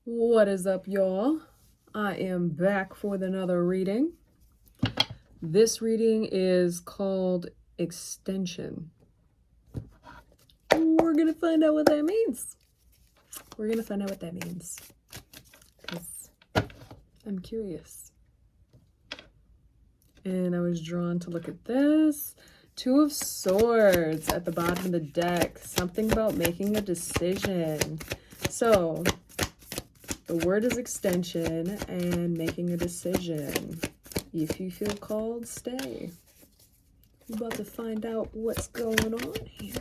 What is up, y'all? I am back for another reading. This reading is called Extension. We're gonna find out what that means. Because I'm curious. And I was drawn to look at this. Two of Swords at the bottom of the deck. Something about making a decision. So, the word is extension and making a decision. If you feel called, stay. We're about to find out what's going on here.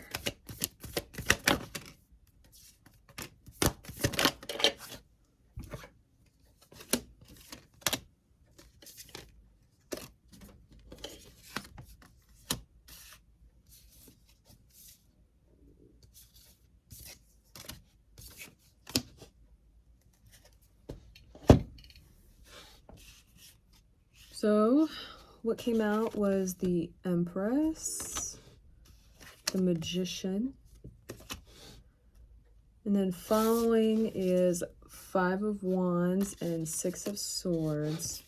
So, what came out was the Empress, the Magician, and then following is Five of Wands and Six of Swords,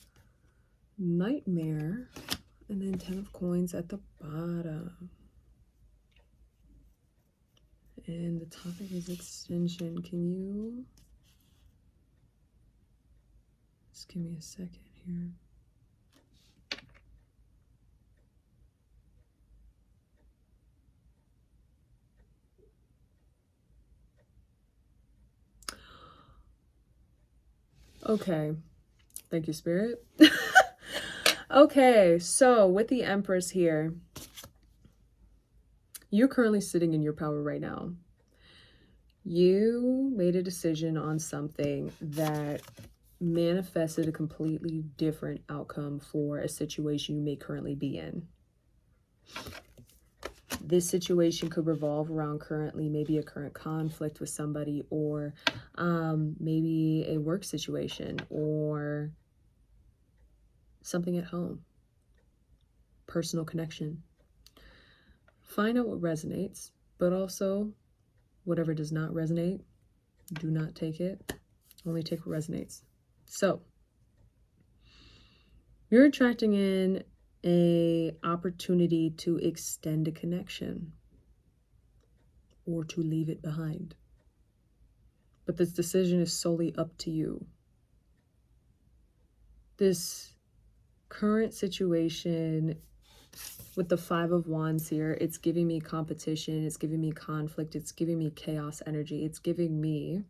Nightmare, and then 10 of Coins at the bottom. And the topic is extension. Can you just give me a second here? Okay, thank you, Spirit. Okay, so with the Empress here, you're currently sitting in your power right now. You made a decision on something that manifested a completely different outcome for a situation you may currently be in. This situation could revolve around currently maybe a current conflict with somebody, or maybe a work situation, or something at home, personal connection. Find out what resonates, but also whatever does not resonate, do not take it. Only take what resonates. So you're attracting in an opportunity to extend a connection or to leave it behind. But this decision is solely up to you. This current situation with the Five of Wands here, it's giving me competition, it's giving me conflict, it's giving me chaos energy, it's giving me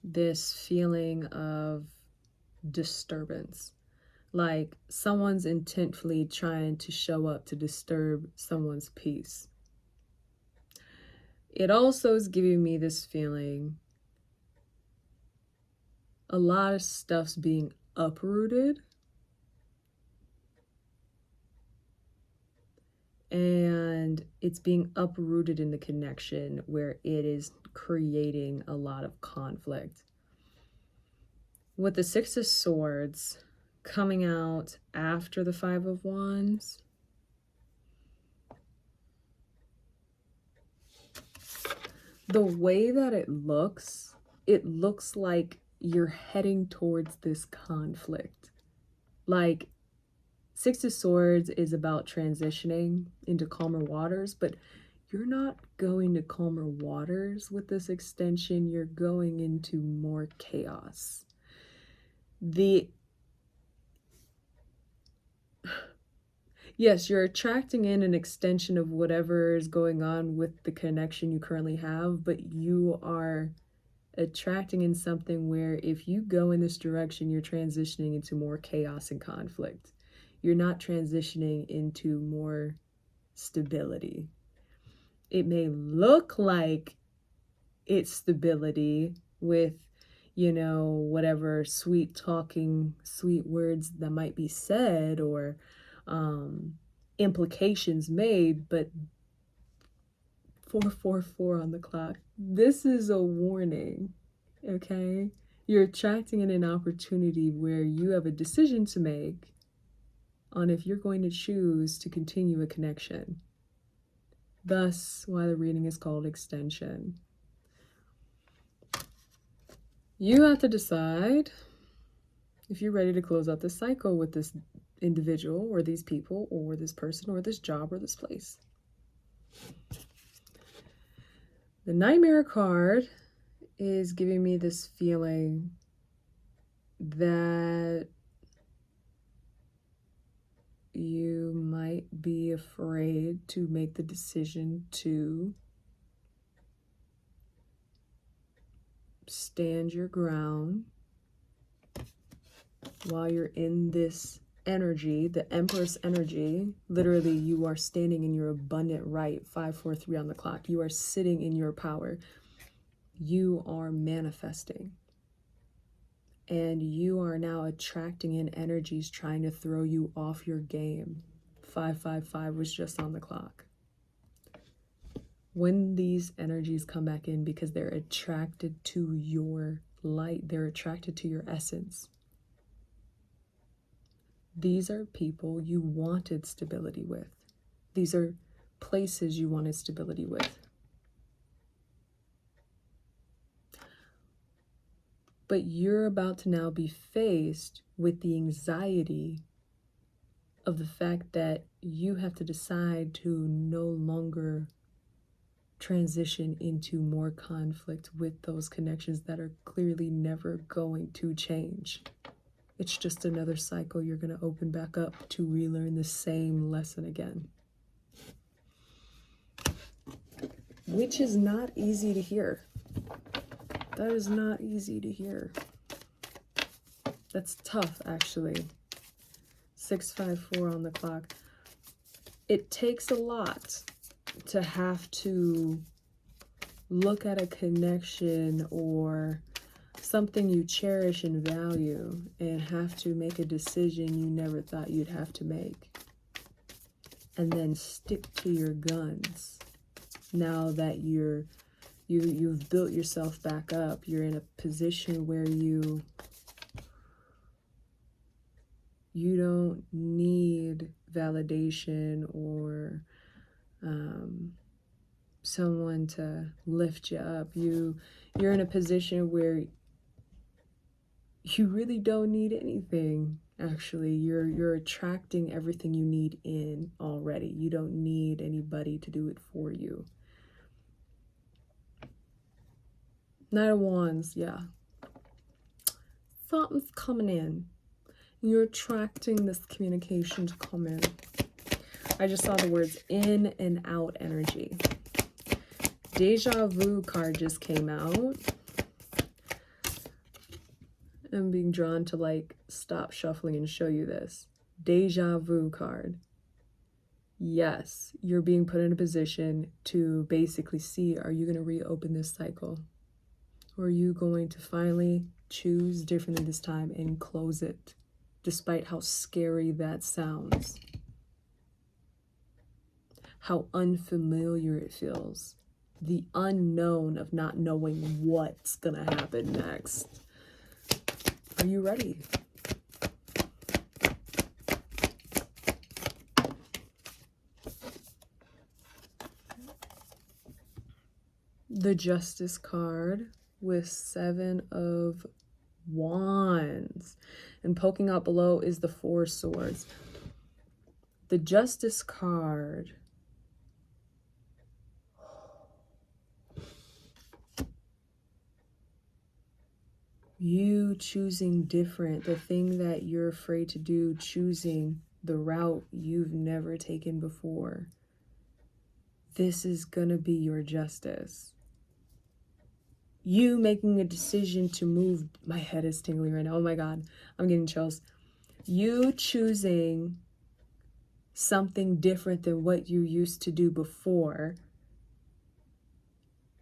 this feeling of disturbance. Like someone's intentfully trying to show up to disturb someone's peace. It also is giving me this feeling a lot of stuff's being uprooted, and it's being uprooted in the connection where it is creating a lot of conflict. With the Six of Swords coming out after the Five of Wands, the way that it looks like you're heading towards this conflict. Like, Six of Swords is about transitioning into calmer waters, but you're not going to calmer waters with this extension. You're going into more chaos. Yes, you're attracting in an extension of whatever is going on with the connection you currently have, but you are attracting in something where if you go in this direction, you're transitioning into more chaos and conflict. You're not transitioning into more stability. It may look like it's stability with, whatever sweet talking, sweet words that might be said, or implications made, but 444 on the clock. This is a warning, okay? You're attracting in an opportunity where you have a decision to make on if you're going to choose to continue a connection. Thus, why the reading is called extension. You have to decide if you're ready to close out this cycle with this individual or these people or this person or this job or this place. The Nightmare card is giving me this feeling that you might be afraid to make the decision to stand your ground while you're in this energy, the Empress energy. Literally, you are standing in your abundant right, 543 on the clock. You are sitting in your power. You are manifesting. And you are now attracting in energies trying to throw you off your game. 555 was just on the clock. When these energies come back in, because they're attracted to your light, they're attracted to your essence. These are people you wanted stability with. These are places you wanted stability with. But you're about to now be faced with the anxiety of the fact that you have to decide to no longer transition into more conflict with those connections that are clearly never going to change. It's just another cycle you're going to open back up to relearn the same lesson again. Which is not easy to hear. That is not easy to hear. That's tough, actually. 654 on the clock. It takes a lot to have to look at a connection or something you cherish and value and have to make a decision you never thought you'd have to make. And then stick to your guns. Now that you've built yourself back up, you're in a position where you don't need validation or someone to lift you up. You're in a position where you really don't need anything. Actually, you're attracting everything you need in already. You don't need anybody to do it for you. Knight of Wands, yeah. Something's coming in. You're attracting this communication to come in. I just saw the words in and out energy. Deja vu card just came out. I'm being drawn to like stop shuffling and show you this. Deja vu card. Yes, you're being put in a position to basically see, are you going to reopen this cycle? Or are you going to finally choose differently this time and close it, despite how scary that sounds? How unfamiliar it feels. The unknown of not knowing what's going to happen next. Are you ready? The Justice card with 7 of Wands. And poking out below is the 4 swords. The Justice card you choosing different, the thing that you're afraid to do, choosing the route you've never taken before. This is gonna be your justice. You making a decision to move, my head is tingling right now, oh my God, I'm getting chills. You choosing something different than what you used to do before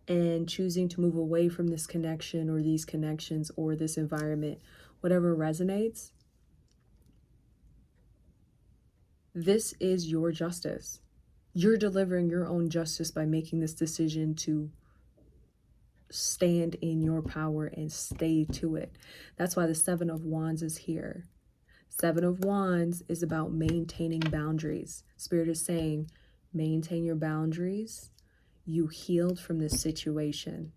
and choosing to move away from this connection or these connections or this environment, whatever resonates, this is your justice. You're delivering your own justice by making this decision to stand in your power and stay to it. That's why the 7 of Wands is here. 7 of Wands is about maintaining boundaries. Spirit is saying, maintain your boundaries. You healed from this situation.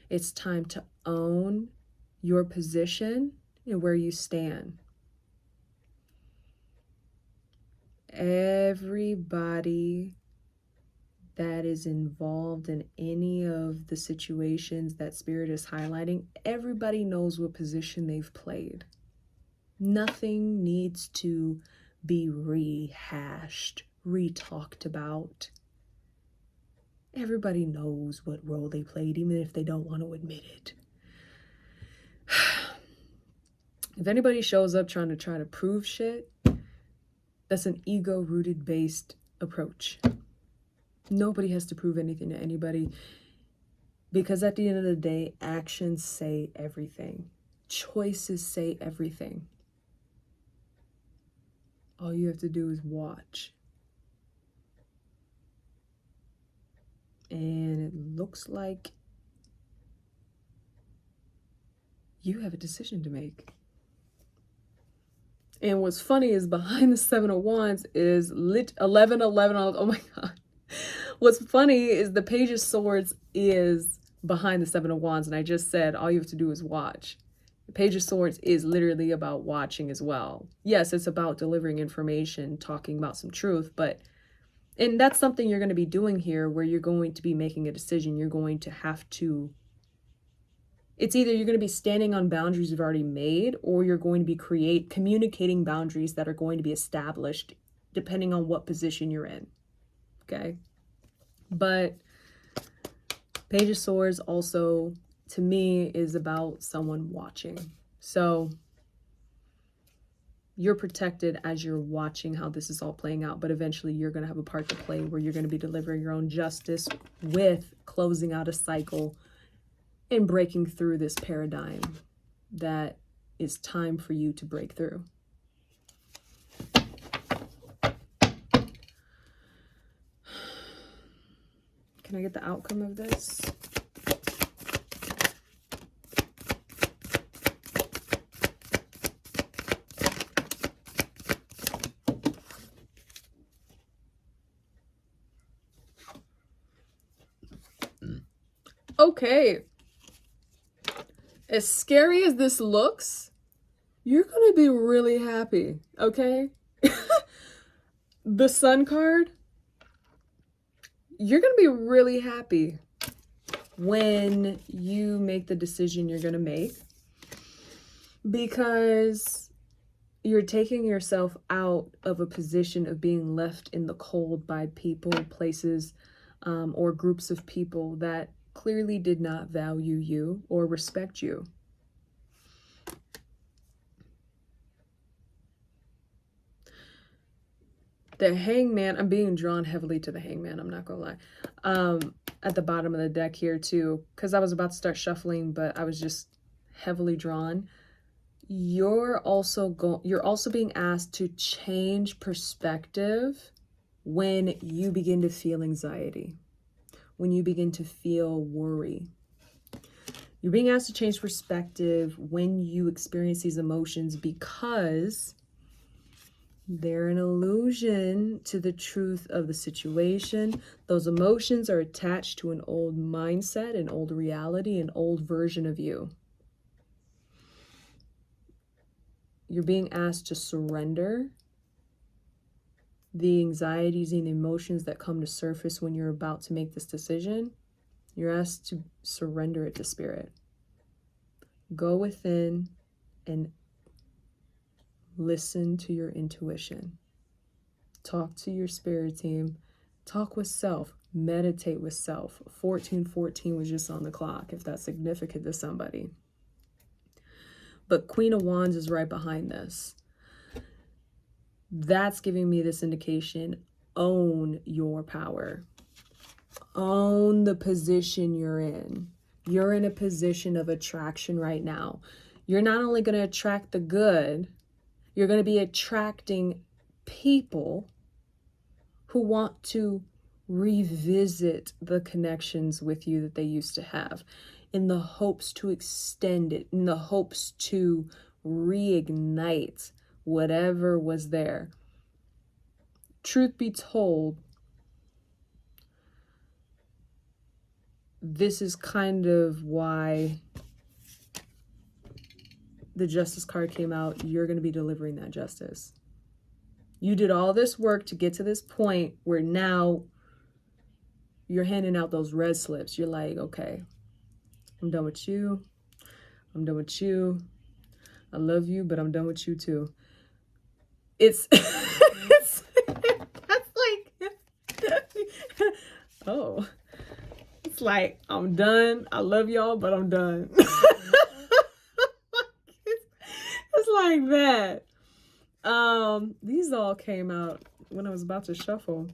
It's time to own your position and where you stand. Everybody that is involved in any of the situations that Spirit is highlighting, everybody knows what position they've played. Nothing needs to be rehashed, re-talked about. Everybody knows what role they played, even if they don't want to admit it. If anybody shows up trying to prove shit, that's an ego-rooted based approach. Nobody has to prove anything to anybody, because at the end of the day, actions say everything. Choices say everything. All you have to do is watch. And it looks like you have a decision to make. And what's funny is behind the Seven of Wands is 11, 11. Oh my God. What's funny is the Page of Swords is behind the Seven of Wands. And I just said, all you have to do is watch. The Page of Swords is literally about watching as well. Yes, it's about delivering information, talking about some truth, and that's something you're going to be doing here, where you're going to be making a decision. You're going to have to, it's either you're going to be standing on boundaries you've already made, or you're going to be communicating boundaries that are going to be established depending on what position you're in. Okay. But Page of Swords also, to me, is about someone watching. So you're protected as you're watching how this is all playing out, but eventually you're going to have a part to play where you're going to be delivering your own justice with closing out a cycle and breaking through this paradigm that is time for you to break through. Can I get the outcome of this? Okay. As scary as this looks, you're going to be really happy, okay? The Sun card, you're going to be really happy when you make the decision you're going to make, because you're taking yourself out of a position of being left in the cold by people, places, or groups of people that clearly did not value you or respect you. The Hangman, I'm being drawn heavily to the Hangman, I'm not gonna lie. At the bottom of the deck here too, because I was about to start shuffling, but I was just heavily drawn. You're also being asked to change perspective when you begin to feel anxiety, when you begin to feel worry. You're being asked to change perspective when you experience these emotions, because they're an illusion to the truth of the situation. Those emotions are attached to an old mindset, an old reality, an old version of you. You're being asked to surrender the anxieties and emotions that come to surface when you're about to make this decision. You're asked to surrender it to Spirit. Go within and listen to your intuition. Talk to your spirit team. Talk with self. Meditate with self. 1414 was just on the clock, if that's significant to somebody. But Queen of Wands is right behind this. That's giving me this indication. Own your power. Own the position you're in. You're in a position of attraction right now. You're not only going to attract the good, you're going to be attracting people who want to revisit the connections with you that they used to have, in the hopes to extend it, in the hopes to reignite whatever was there. Truth be told, this is kind of why the justice card came out. You're going to be delivering that justice. You did all this work to get to this point where now you're handing out those red slips. You're like, okay, I'm done with you. I'm done with you. I love you, but I'm done with you too. It's, it's that's like, oh, it's like, I'm done. I love y'all, but I'm done. It's like that. These all came out when I was about to shuffle.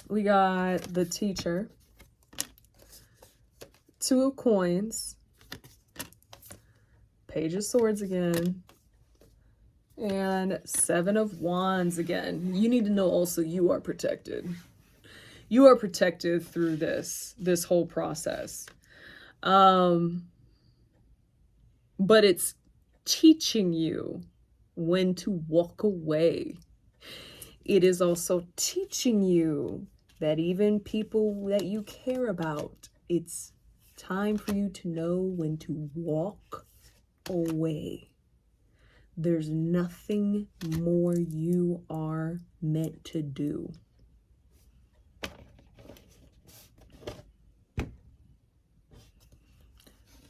We got the Teacher, Two of Coins, Page of Swords again, and Seven of Wands again. You need to know also you are protected. You are protected through this whole process. But it's teaching you when to walk away. It is also teaching you that even people that you care about, it's time for you to know when to walk away. There's nothing more you are meant to do.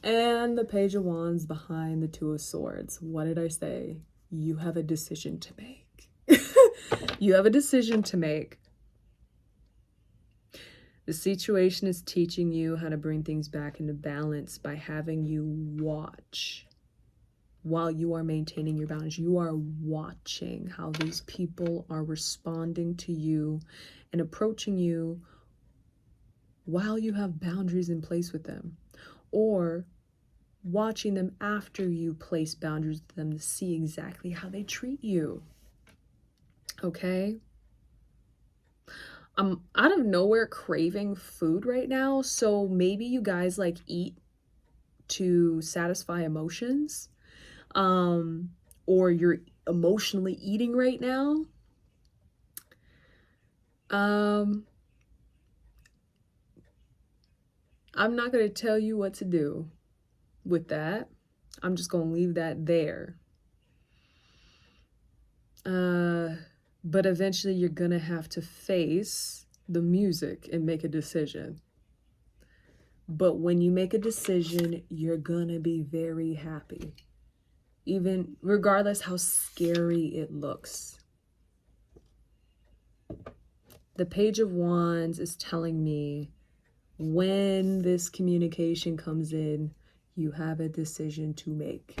And the Page of Wands behind the Two of Swords. What did I say? You have a decision to make. You have a decision to make. The situation is teaching you how to bring things back into balance by having you watch while you are maintaining your boundaries. You are watching how these people are responding to you and approaching you while you have boundaries in place with them, or watching them after you place boundaries with them to see exactly how they treat you. Okay? I'm out of nowhere craving food right now, so maybe you guys like eat to satisfy emotions, or you're emotionally eating right now. I'm not going to tell you what to do with that. I'm just going to leave that there. But eventually you're going to have to face the music and make a decision. But when you make a decision, you're going to be very happy. Even regardless how scary it looks. The Page of Wands is telling me when this communication comes in, you have a decision to make.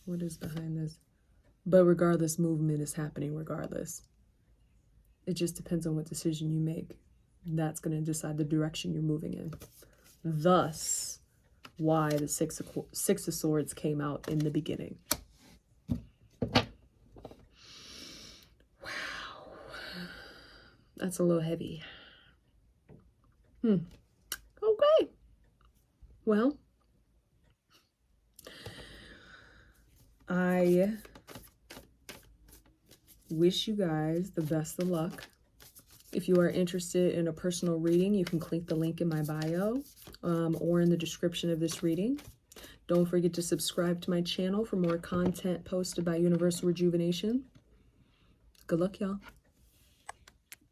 What is behind this? But regardless, movement is happening regardless. It just depends on what decision you make. That's going to decide the direction you're moving in. Thus, why the Six of Swords came out in the beginning. Wow. That's a little heavy. Okay. Well, I wish you guys the best of luck. If you are interested in a personal reading, you can click the link in my bio or in the description of this reading. Don't forget to subscribe to my channel for more content posted by Universal Rejuvenation. Good luck, y'all.